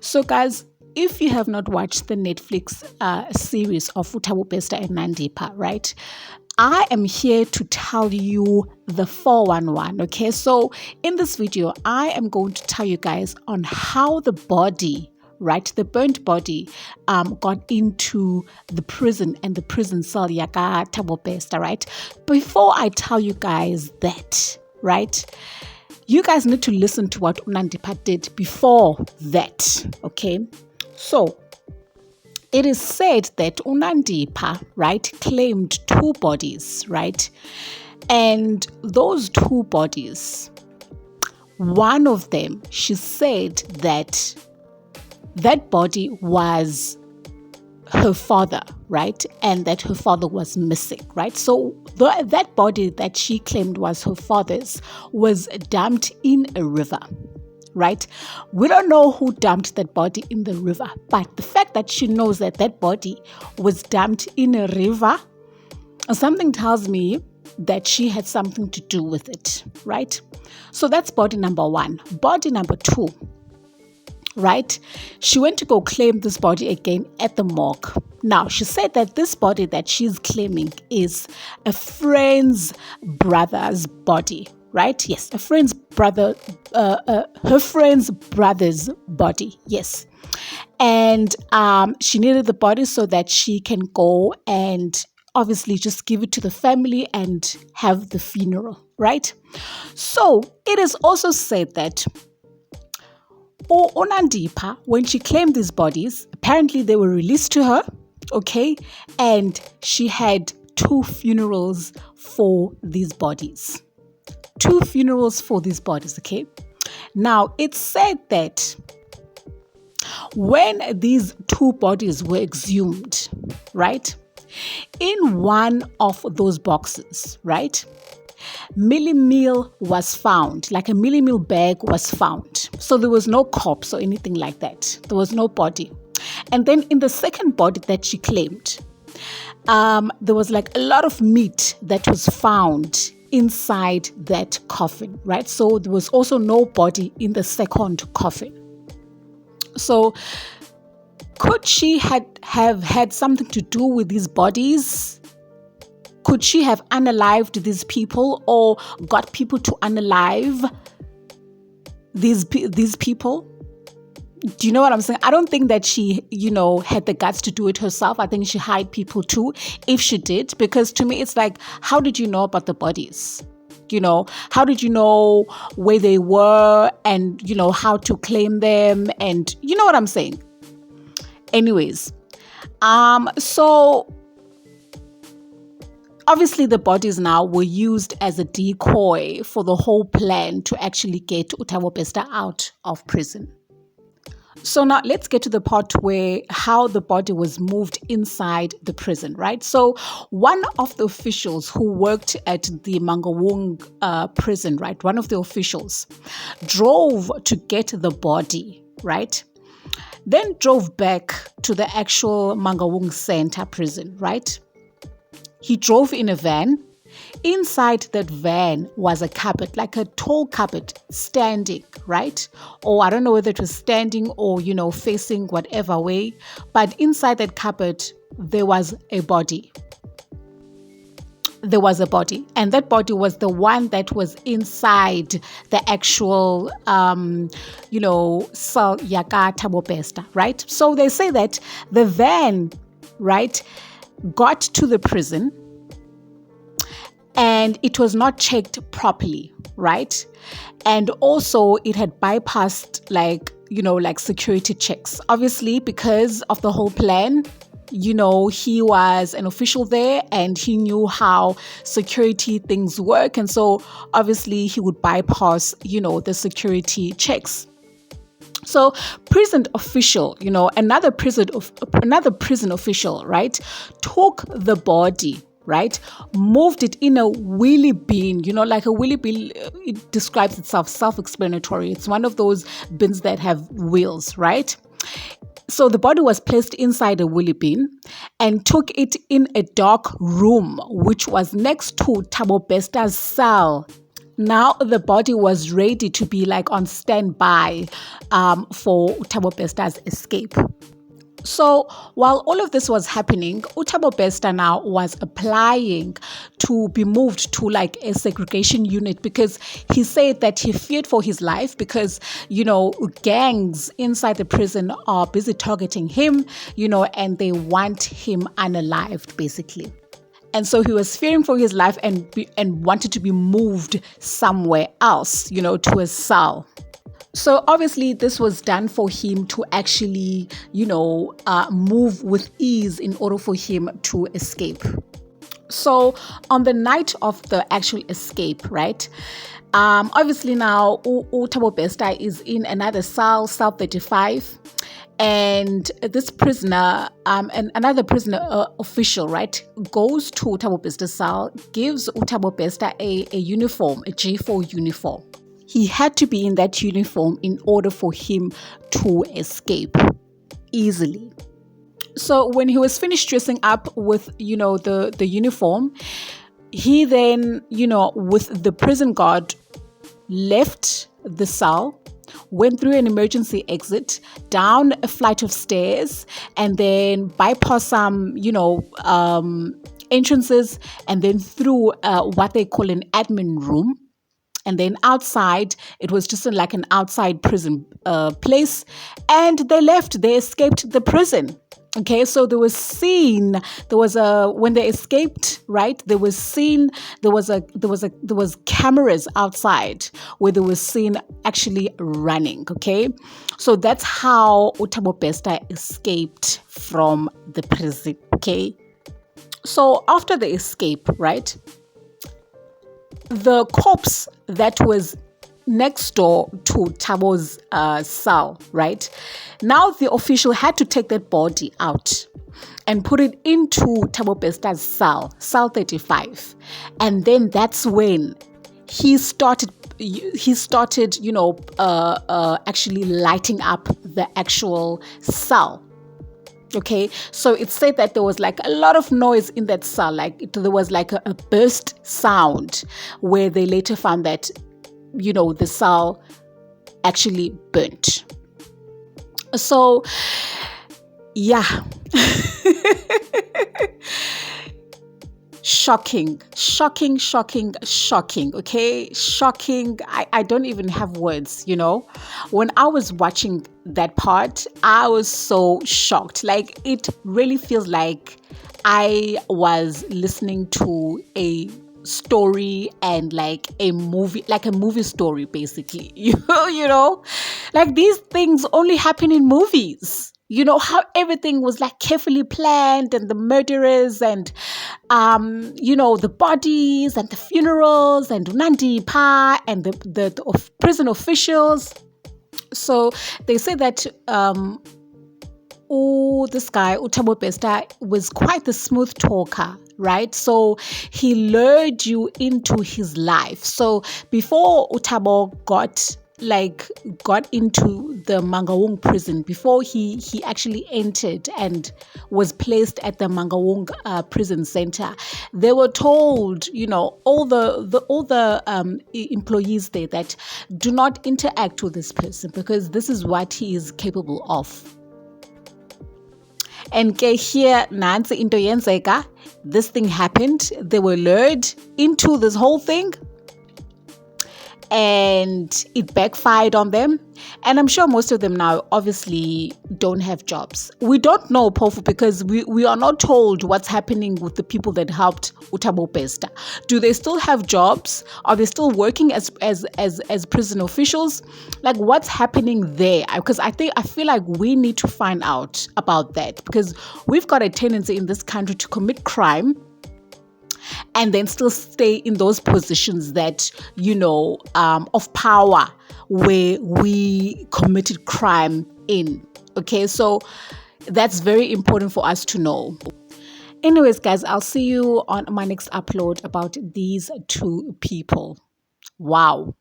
So, guys, if you have not watched the Netflix series of Thabo Bester and Nandipha, right? I am here to tell you the 411, okay? So, in this video, I am going to tell you guys on how the body, right, the burnt body, got into the prison and the prison cell, Yaka Thabo Bester, right? Before I tell you guys that, right, you guys need to listen to what Nandipha did before that, okay? So, it is said that Nandipha, right, claimed two bodies, right? And those two bodies, one of them, she said that that body was her father, right? And that her father was missing, right? So that body that she claimed was her father's was dumped in a river, right? We don't know who dumped that body in the river, but the fact that she knows that that body was dumped in a river, something tells me that she had something to do with it, right? So that's body number one. Body number two, right? She went to go claim this body again at the morgue. Now, she said that this body that she's claiming is a friend's brother's body, right? Yes, a friend's brother, her friend's brother's body, yes. And she needed the body so that she can go and obviously just give it to the family and have the funeral, right? So it is also said that Nandipha, when she claimed these bodies, apparently they were released to her, okay? And she had two funerals for these bodies. Two funerals for these bodies, okay? Now, it's said that when these two bodies were exhumed, right? In one of those boxes, right? Millie meal was found, like a Millie meal bag was found. So there was no corpse or anything like that. There was no body. And then in the second body that she claimed, there was like a lot of meat that was found inside that coffin, right? So there was also no body in the second coffin. So could she have had something to do with these bodies? Could she have unalived these people or got people to unalive these people? Do you know what I'm saying? I don't think that she, had the guts to do it herself. I think she hired people too, if she did. Because to me, it's like, how did you know about the bodies? How did you know where they were and, how to claim them? And you know what I'm saying? Anyways, so obviously, the bodies now were used as a decoy for the whole plan to actually get Thabo Bester out of prison. So now let's get to the part where how the body was moved inside the prison, right? So one of the officials who worked at the Mangaung prison, right? One of the officials drove to get the body, right? Then drove back to the actual Mangaung Center prison, right? He drove in a van. Inside that van was a cupboard, like a tall cupboard, standing, right? Or I don't know whether it was standing or, facing whatever way. But inside that cupboard, there was a body. There was a body. And that body was the one that was inside the actual, cell Yaka Thabo Bester, right? So they say that the van, right, got to the prison and it was not checked properly, right? And also it had bypassed like security checks. Obviously, because of the whole plan, he was an official there and he knew how security things work. And so obviously he would bypass, the security checks. So prison official, another prison official, right, took the body, right, moved it in a wheelie bin, like a wheelie bin, it describes itself self-explanatory. It's one of those bins that have wheels, right? So the body was placed inside a wheelie bin and took it in a dark room, which was next to Thabo Bester's cell Now the body was ready to be like on standby for Utabo Besta's escape. So while all of this was happening, Utabo Besta now was applying to be moved to like a segregation unit because he said that he feared for his life because, gangs inside the prison are busy targeting him, and they want him unalived basically. And so he was fearing for his life and wanted to be moved somewhere else, to a cell. So obviously this was done for him to actually, move with ease in order for him to escape. So on the night of the actual escape, right? Obviously now Utabo Besta is in another cell 35. And this prisoner, and another prisoner official, right, goes to Utabo Besta's cell, gives Utabo Besta a uniform, a G4 uniform. He had to be in that uniform in order for him to escape easily. So when he was finished dressing up with, the uniform, he then, with the prison guard, left the cell, went through an emergency exit, down a flight of stairs, and then bypassed some, entrances, and then through what they call an admin room. And then outside, it was just like an outside prison place. And they left, they escaped the prison. Okay, so when they escaped, right, there was cameras outside where they were seen actually running. Okay, so that's how Utabo Besta escaped from the prison. Okay, so after the escape, right, the corpse that was next door to Tabo's cell, right? Now the official had to take that body out and put it into Utabo Besta's cell 35. And then that's when he started, actually lighting up the actual cell. Okay, so it said that there was like a lot of noise in that cell, there was like a burst sound where they later found that, the cell actually burnt. So, yeah. Shocking, okay? Shocking. I don't even have words, When I was watching that part, I was so shocked. Like, it really feels like I was listening to a story and like a movie story, basically. Like these things only happen in movies. How everything was like carefully planned, and the murderers and the bodies and the funerals and Nandipha and the prison officials. So they say that this guy Utabo Besta was quite the smooth talker, right? So he lured you into his life. So before Utabo got into the Mangaung Prison, before he actually entered and was placed at the Mangaung Prison Center, they were told, all the employees there, that do not interact with this person because this is what he is capable of. And here, Nancy into yenzeka, this thing happened. They were lured into this whole thing, and it backfired on them. And I'm sure most of them now obviously don't have jobs. We don't know, Pofu, because we are not told what's happening with the people that helped Utabo Besta. Do they still have jobs? Are they still working as prison officials? Like, what's happening there? Because I feel like we need to find out about that, because we've got a tendency in this country to commit crime and then still stay in those positions that, of power where we committed crime in. Okay, so that's very important for us to know. Anyways, guys, I'll see you on my next upload about these two people. Wow.